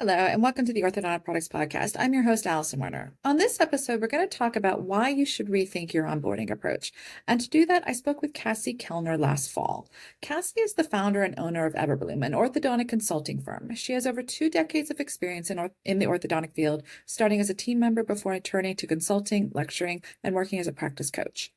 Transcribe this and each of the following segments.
Hello, and welcome to the Orthodontic Products Podcast. I'm your host, Alison Werner. On this episode, we're going to talk about why you should rethink your onboarding approach. And to do that, I spoke with Cassie Kellner last fall. Cassie is the founder and owner of Everbloom, an orthodontic consulting firm. She has over 2 decades of experience in the orthodontic field, starting as a team member before turning to consulting, lecturing, and working as a practice coach.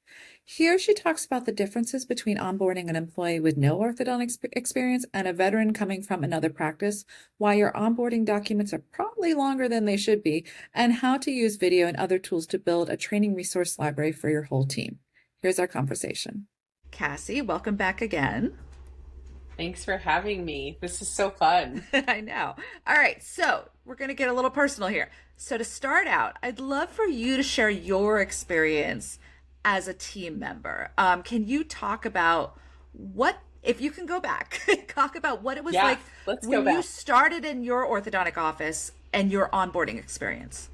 Here, she talks about the differences between onboarding an employee with no orthodontic experience and a veteran coming from another practice, why your onboarding documents are probably longer than they should be, and how to use video and other tools to build a training resource library for your whole team. Here's our conversation. Cassie, welcome back again. Thanks for having me. This is so fun. I know. All right, so we're going to get a little personal here. So to start out, I'd love for you to share your experience as a team member. Can you talk about if you can go back, talk about what it was like when you started in your orthodontic office and your onboarding experience?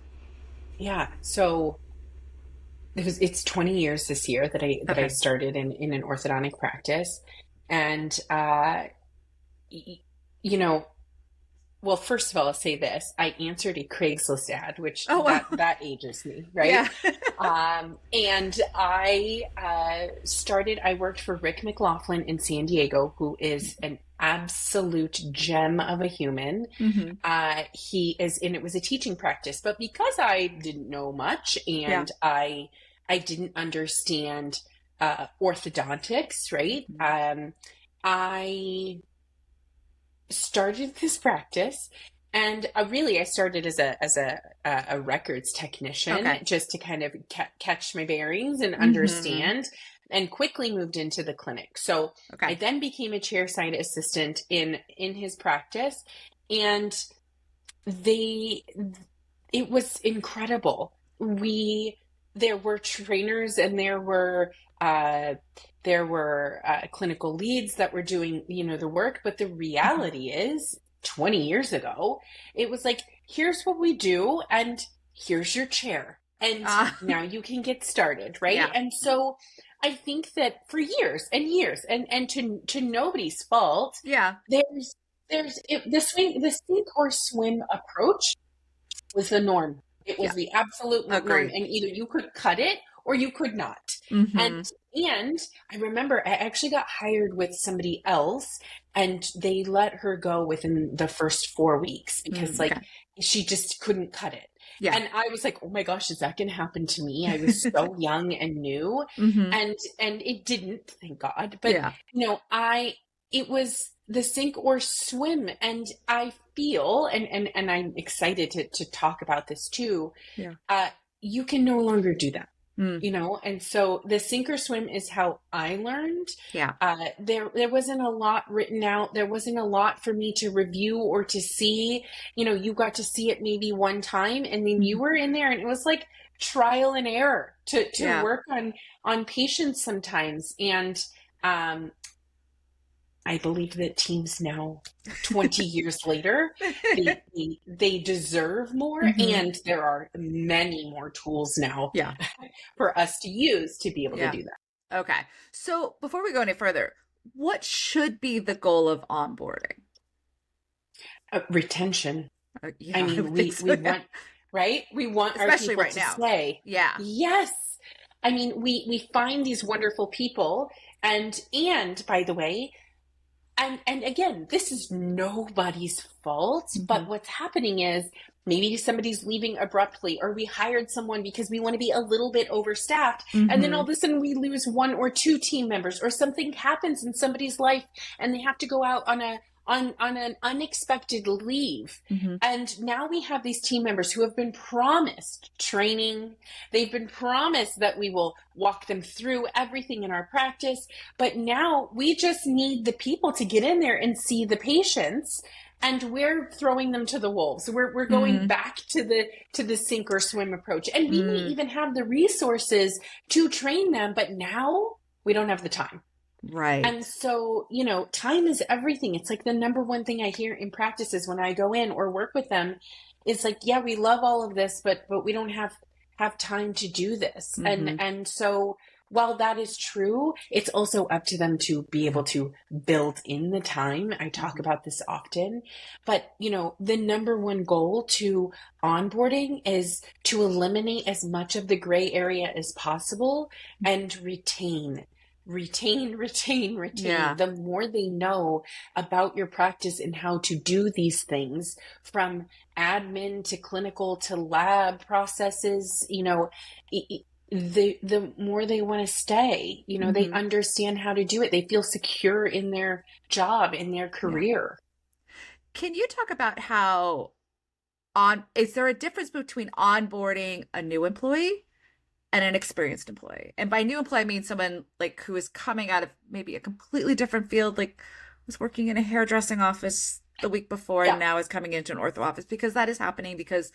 Yeah. So it's 20 years this year that I started in an orthodontic practice. And, well, first of all, I'll say this. I answered a Craigslist ad, which that ages me, right? Yeah. And I I worked for Rick McLaughlin in San Diego, who is an absolute gem of a human. Mm-hmm. It was a teaching practice, but because I didn't know much and I didn't understand orthodontics, right? Mm-hmm. I started this practice, and I started as a records technician, just to kind of catch my bearings and understand, and quickly moved into the clinic. So I then became a chairside assistant in his practice, and it was incredible. There were trainers, and there were clinical leads that were doing, the work. But the reality is 20 years ago, it was like, here's what we do, and here's your chair. And now you can get started. Right. Yeah. And so I think that for years and years, and to nobody's fault, the sink or swim approach was the norm. It was the absolute norm. And either you could cut it or you could not. Mm-hmm. And I remember I actually got hired with somebody else, and they let her go within the first 4 weeks because she just couldn't cut it. Yeah. And I was like, oh my gosh, is that going to happen to me? I was so young and new, and it didn't, thank God. But it was the sink or swim. And I feel, and I'm excited to talk about this too. Yeah. You can no longer do that. And so the sink or swim is how I learned. Yeah. There wasn't a lot written out. There wasn't a lot for me to review or to see. You got to see it maybe one time, and then you were in there, and it was like trial and error to work on patients sometimes. And I believe that teams now, 20 years later, they deserve more, and there are many more tools now for us to use to be able to do that. Okay. So before we go any further, what should be the goal of onboarding? Retention. I mean, we want, right? We want especially our people right to now. Stay. Yeah. Yes. I mean, we find these wonderful people, and by the way, And again, this is nobody's fault, but what's happening is maybe somebody's leaving abruptly, or we hired someone because we want to be a little bit overstaffed. And then all of a sudden we lose 1 or 2 team members, or something happens in somebody's life and they have to go out on an unexpected leave. And now we have these team members who have been promised training. They've been promised that we will walk them through everything in our practice. But now we just need the people to get in there and see the patients. And we're throwing them to the wolves. We're going back to the sink or swim approach. And we may even have the resources to train them, but now we don't have the time. Right. And so, time is everything. It's like the number one thing I hear in practices when I go in or work with them. It's like, yeah, we love all of this, but we don't have time to do this. And so while that is true, it's also up to them to be able to build in the time. I talk about this often, but the number one goal to onboarding is to eliminate as much of the gray area as possible and retain. Yeah. The more they know about your practice and how to do these things, from admin to clinical to lab processes, the more they want to stay. They understand how to do it. They feel secure in their job, in their career. Can you talk about how is there a difference between onboarding a new employee and an experienced employee? And by new employee, I mean someone like who is coming out of maybe a completely different field, like was working in a hairdressing office the week before and now is coming into an ortho office, because that is happening because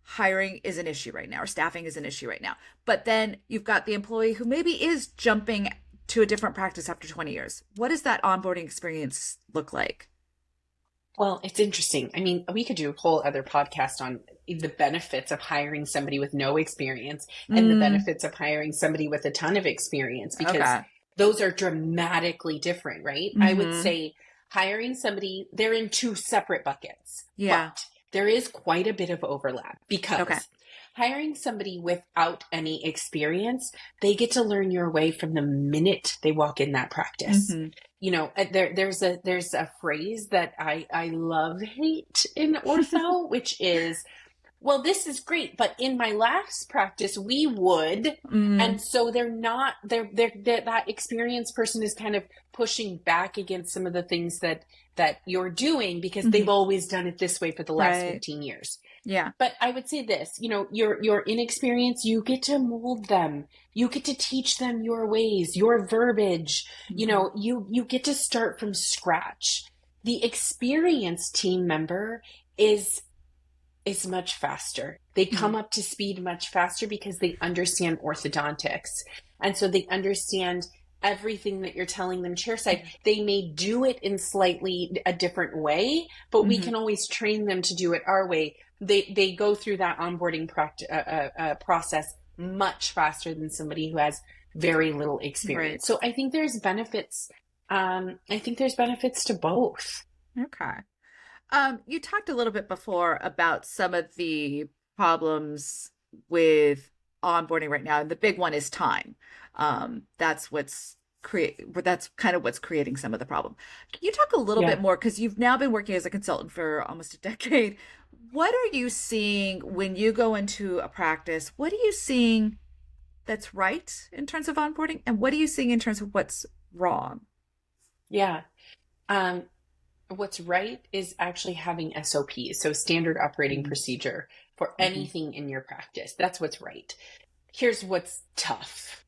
hiring is an issue right now, or staffing is an issue right now. But then you've got the employee who maybe is jumping to a different practice after 20 years. What does that onboarding experience look like? Well, it's interesting. I mean, we could do a whole other podcast on the benefits of hiring somebody with no experience and the benefits of hiring somebody with a ton of experience, because those are dramatically different, right? I would say hiring somebody, they're in two separate buckets. Yeah. But there is quite a bit of overlap, because hiring somebody without any experience, they get to learn your way from the minute they walk in that practice. There's a phrase that I love hate in ortho, which is, well, this is great, but in my last practice we would. And so that experienced person is kind of pushing back against some of the things that you're doing, because they've always done it this way for the last 15 years. Yeah. But I would say this, your inexperience, you get to mold them. You get to teach them your ways, your verbiage. You get to start from scratch. The experienced team member is much faster. They come up to speed much faster because they understand orthodontics. And so they understand everything that you're telling them chairside. They may do it in slightly a different way, but we can always train them to do it our way. They go through that onboarding process much faster than somebody who has very little experience. So I think there's benefits. To both. Okay. You talked a little bit before about some of the problems with onboarding right now, and the big one is time. That's kind of what's creating some of the problem. Can you talk a little bit more, because you've now been working as a consultant for almost a decade? What are you seeing when you go into a practice? What are you seeing that's right in terms of onboarding, and what are you seeing in terms of what's wrong? Yeah. What's right is actually having SOPs, so standard operating procedure, for anything in your practice. That's what's right. Here's what's tough.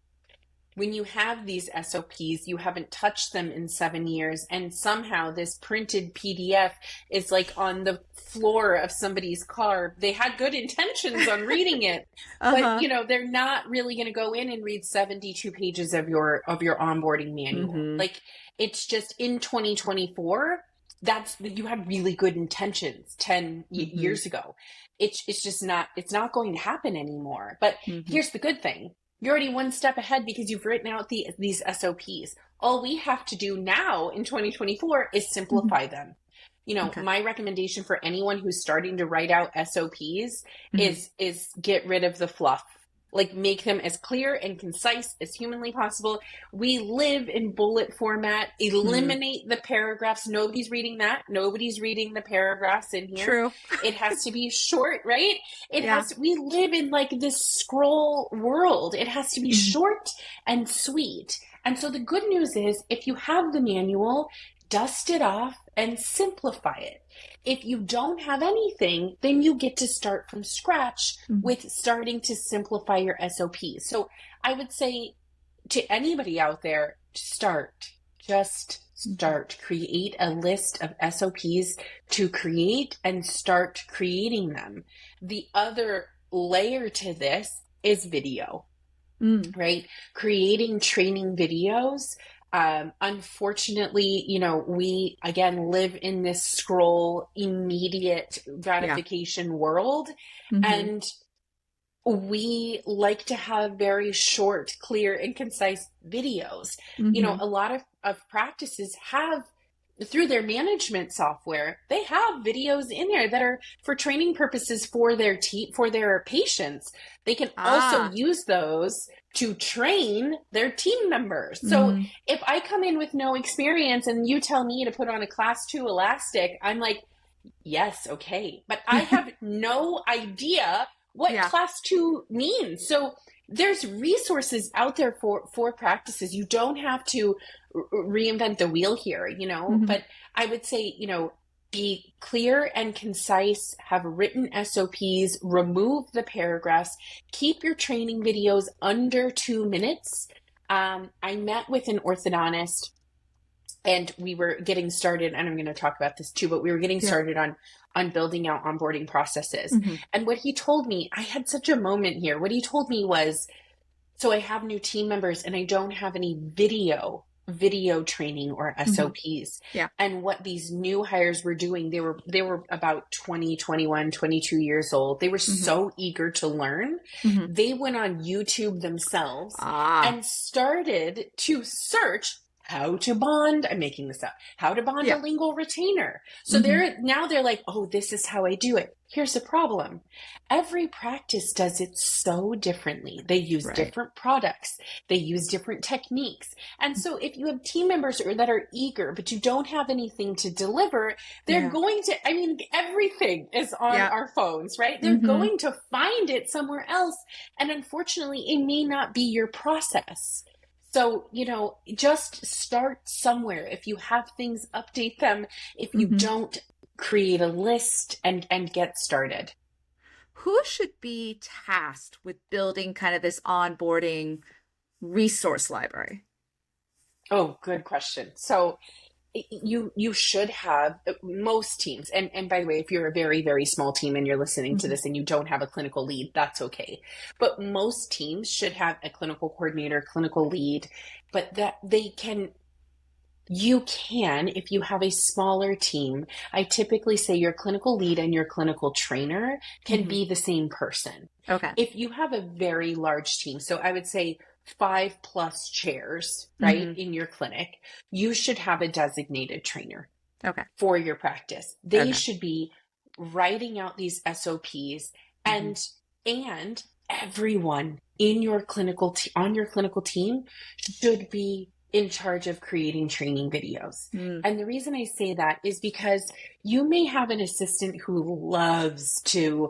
When you have these SOPs, you haven't touched them in 7 years, and somehow this printed PDF is like on the floor of somebody's car. They had good intentions on reading it, but they're not really going to go in and read 72 pages of your onboarding manual. Like, it's just in 2024. You had really good intentions 10 years ago. It's just not, it's not going to happen anymore. But here's the good thing. You're already one step ahead because you've written out these SOPs. All we have to do now in 2024 is simplify them. My recommendation for anyone who's starting to write out SOPs is get rid of the fluff. Like, make them as clear and concise as humanly possible. We live in bullet format. Eliminate the paragraphs. Nobody's reading that. Nobody's reading the paragraphs in here. True. It has to be short, right? We live in like this scroll world. It has to be short and sweet. And so the good news is, if you have the manual, dust it off and simplify it. If you don't have anything, then you get to start from scratch with starting to simplify your SOPs. So I would say to anybody out there, just start, create a list of SOPs to create and start creating them. The other layer to this is video, right? Creating training videos. Unfortunately, we again live in this scroll immediate gratification world. And we like to have very short, clear, and concise videos. A lot of practices have, through their management software, they have videos in there that are for training purposes for their for their patients. They can also use those to train their team members. So if I come in with no experience and you tell me to put on a class 2 elastic, I'm like, yes, okay. But I have no idea what class 2 means. So there's resources out there for practices. You don't have to reinvent the wheel here, but I would say, be clear and concise, have written SOPs, remove the paragraphs, keep your training videos under 2 minutes. I met with an orthodontist and we were getting started, and I'm going to talk about this too, but we were getting started on building out onboarding processes. And what he told me, I had such a moment here. What he told me was, so I have new team members and I don't have any video training or SOPs. And what these new hires were doing, they were about 20, 21, 22 years old. They were so eager to learn. They went on YouTube themselves and started to search how to bond. I'm making this up. How to bond a lingual retainer. So they're like, oh, this is how I do it. Here's the problem. Every practice does it so differently. They use different products. They use different techniques. And so if you have team members that are eager, but you don't have anything to deliver, they're going to, everything is on our phones, right? They're going to find it somewhere else. And unfortunately, it may not be your process. So, just start somewhere. If you have things, update them. If you don't, create a list and get started. Who should be tasked with building kind of this onboarding resource library? Oh, good question. So you should have, most teams, and by the way, if you're a very, very small team and you're listening to this and you don't have a clinical lead, that's okay. But most teams should have a clinical coordinator, clinical lead, but that you can, if you have a smaller team, I typically say your clinical lead and your clinical trainer can be the same person. Okay. If you have a very large team, so I would say 5+ chairs, right, in your clinic, you should have a designated trainer for your practice. They should be writing out these SOPs and everyone in your clinical on your clinical team should be in charge of creating training videos. And the reason I say that is because you may have an assistant who loves to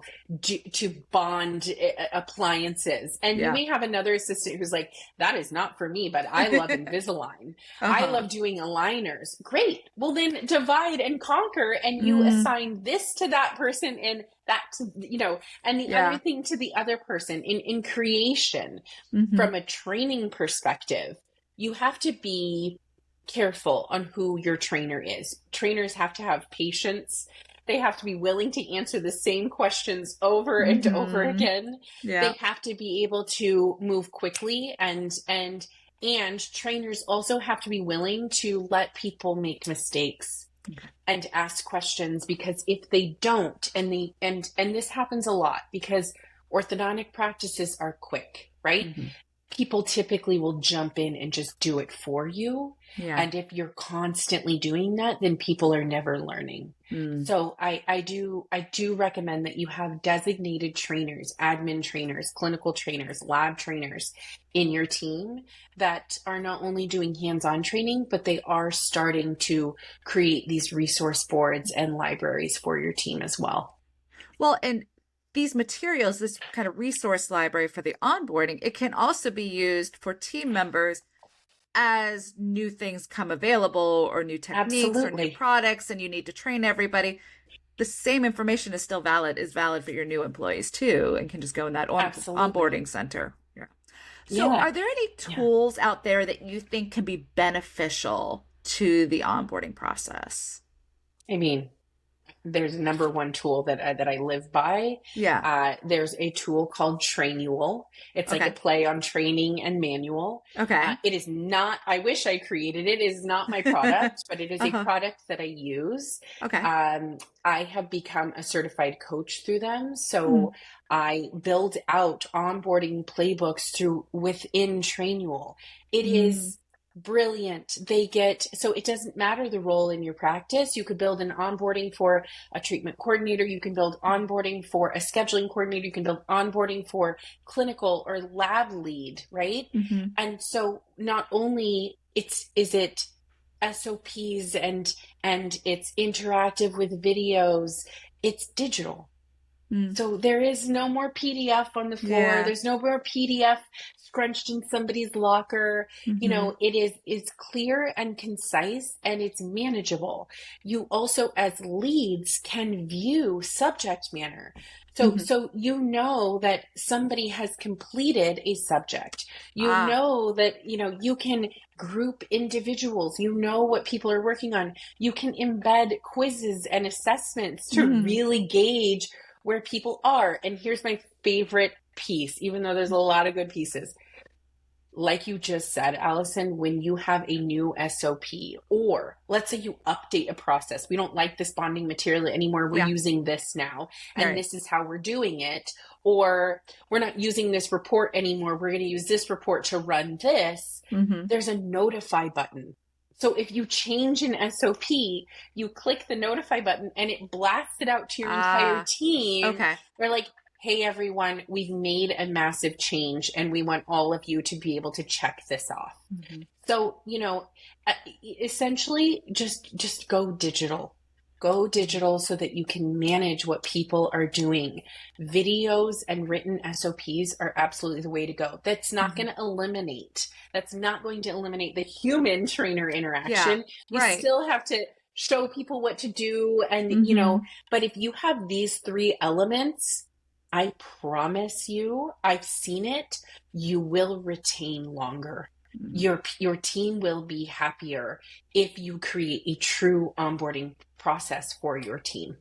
bond appliances. And you may have another assistant who's like, that is not for me, but I love Invisalign. I love doing aligners. Great. Well, then divide and conquer, and you assign this to that person and that to, and the other thing to the other person. In creation, from a training perspective, you have to be careful on who your trainer is. Trainers have to have patience. They have to be willing to answer the same questions over and over again. They have to be able to move quickly, and trainers also have to be willing to let people make mistakes and ask questions, because if they don't, and this happens a lot because orthodontic practices are quick, right? People typically will jump in and just do it for you. And if you're constantly doing that, then people are never learning. So I do recommend that you have designated trainers, admin trainers, clinical trainers, lab trainers in your team that are not only doing hands-on training, but they are starting to create these resource boards and libraries for your team as well. Well, and these materials, this kind of resource library for the onboarding, it can also be used for team members as new things come available, or new techniques or new products, and you need to train everybody. The same information is still valid for your new employees too, and can just go in that onboarding center. So are there any tools out there that you think can be beneficial to the onboarding process? there's a number one tool that I live by. Yeah. There's a tool called Trainual. It's like a play on training and manual. Okay. It is not, I wish I created it. It is not my product, but it is a product that I use. Okay. I have become a certified coach through them. So I build out onboarding playbooks within Trainual. It is brilliant. So it doesn't matter the role in your practice. You could build an onboarding for a treatment coordinator. You can build onboarding for a scheduling coordinator. You can build onboarding for clinical or lab lead, right? And so not only is it SOPs and it's interactive with videos, it's digital. So there is no more PDF on the floor. Yeah. There's no more PDF scrunched in somebody's locker. You know, it's clear and concise, and it's manageable. You also, as leads, can view subject matter. So you know that somebody has completed a subject. You know that, you can group individuals. You know what people are working on. You can embed quizzes and assessments to really gauge where people are. And here's my favorite piece, even though there's a lot of good pieces. Like you just said, Alison, when you have a new SOP, or let's say you update a process, we don't like this bonding material anymore, we're using this now, and this is how we're doing it, or we're not using this report anymore, we're going to use this report to run this, there's a notify button. So if you change an SOP, you click the notify button and it blasts it out to your entire team. Okay. They're like, hey, everyone, we've made a massive change and we want all of you to be able to check this off. So, essentially just go digital. Go digital so that you can manage what people are doing. Videos and written SOPs are absolutely the way to go. That's not going to eliminate the human trainer interaction. Yeah, you still have to show people what to do. And, but if you have these three elements, I promise you, I've seen it, you will retain longer. Your team will be happier if you create a true onboarding process for your team.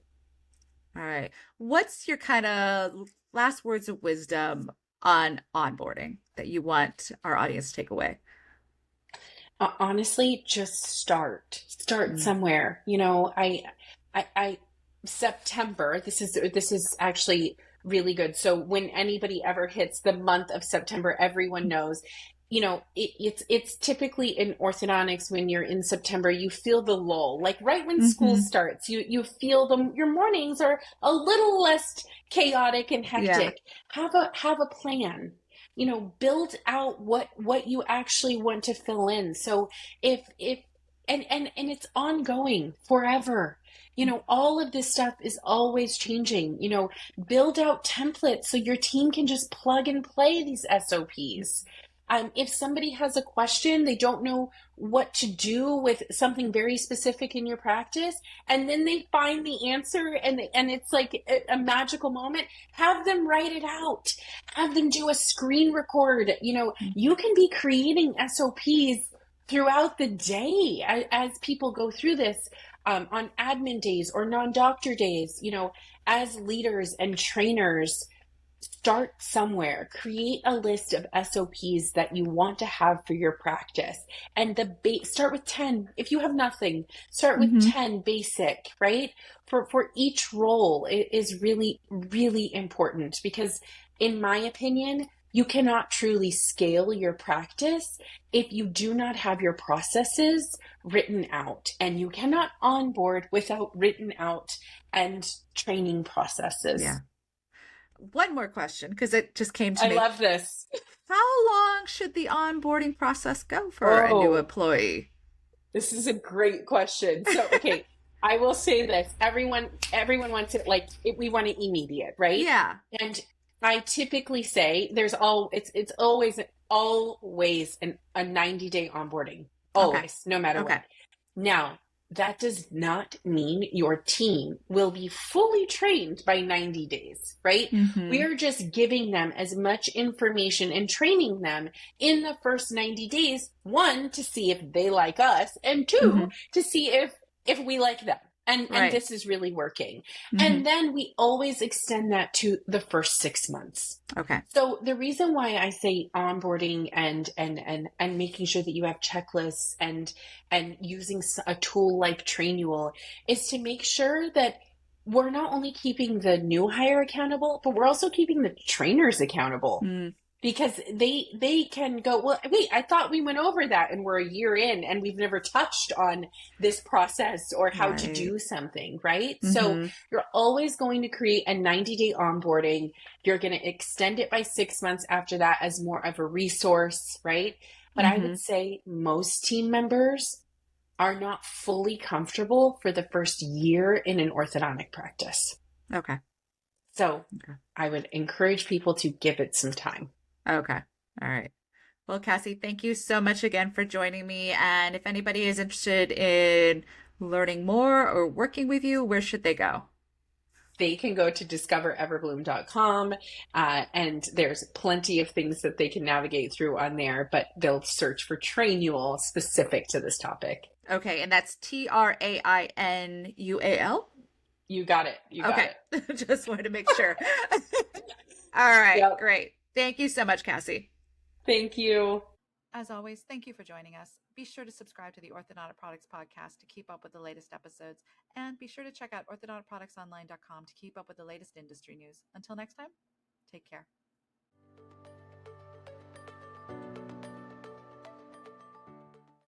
All right. What's your kind of last words of wisdom on onboarding that you want our audience to take away? Honestly, just start somewhere. September, this is actually really good. So when anybody ever hits the month of September, everyone knows, it's typically in orthodontics when you're in September, you feel the lull, like right when school starts, you feel your mornings are a little less chaotic and hectic. Have a plan, build out what you actually want to fill in. So if it's ongoing forever. All of this stuff is always changing. Build out templates so your team can just plug and play these SOPs. If somebody has a question, they don't know what to do with something very specific in your practice, and then they find the answer and it's like a magical moment, have them write it out. Have them do a screen record. You can be creating SOPs throughout the day as people go through this. On admin days or non-doctor days, as leaders and trainers, start somewhere. Create a list of SOPs that you want to have for your practice. And start with 10. If you have nothing, start with 10 basic, right? For each role, it is really, really important because in my opinion, you cannot truly scale your practice if you do not have your processes written out, and you cannot onboard without written out and training processes. Yeah. One more question, because it just came to me. I love this. How long should the onboarding process go for a new employee? This is a great question. So, okay, I will say this. Everyone wants it we want it immediate, right? Yeah. And I typically say it's always a 90-day onboarding. Always, no matter what. Now, that does not mean your team will be fully trained by 90 days, right? We are just giving them as much information and training them in the first 90 days, one, to see if they like us, and two, to see if we like them. And this is really working. Mm-hmm. And then we always extend that to the first 6 months. Okay. So the reason why I say onboarding and making sure that you have checklists and using a tool like Trainual is to make sure that we're not only keeping the new hire accountable, but we're also keeping the trainers accountable. Because they can go, well, wait, I thought we went over that and we're a year in and we've never touched on this process or how to do something, right? Mm-hmm. So you're always going to create a 90-day onboarding. You're going to extend it by 6 months after that as more of a resource, right? But I would say most team members are not fully comfortable for the first year in an orthodontic practice. Okay. So I would encourage people to give it some time. Okay. All right. Well, Cassie, thank you so much again for joining me. And if anybody is interested in learning more or working with you, where should they go? They can go to discovereverbloom.com and there's plenty of things that they can navigate through on there, but they'll search for Trainual specific to this topic. Okay. And that's Traineual? You got it. You got it. Just wanted to make sure. All right. Yep. Great. Thank you so much, Cassie. Thank you. As always, thank you for joining us. Be sure to subscribe to the Orthodontic Products Podcast to keep up with the latest episodes. And be sure to check out orthodonticproductsonline.com to keep up with the latest industry news. Until next time, take care.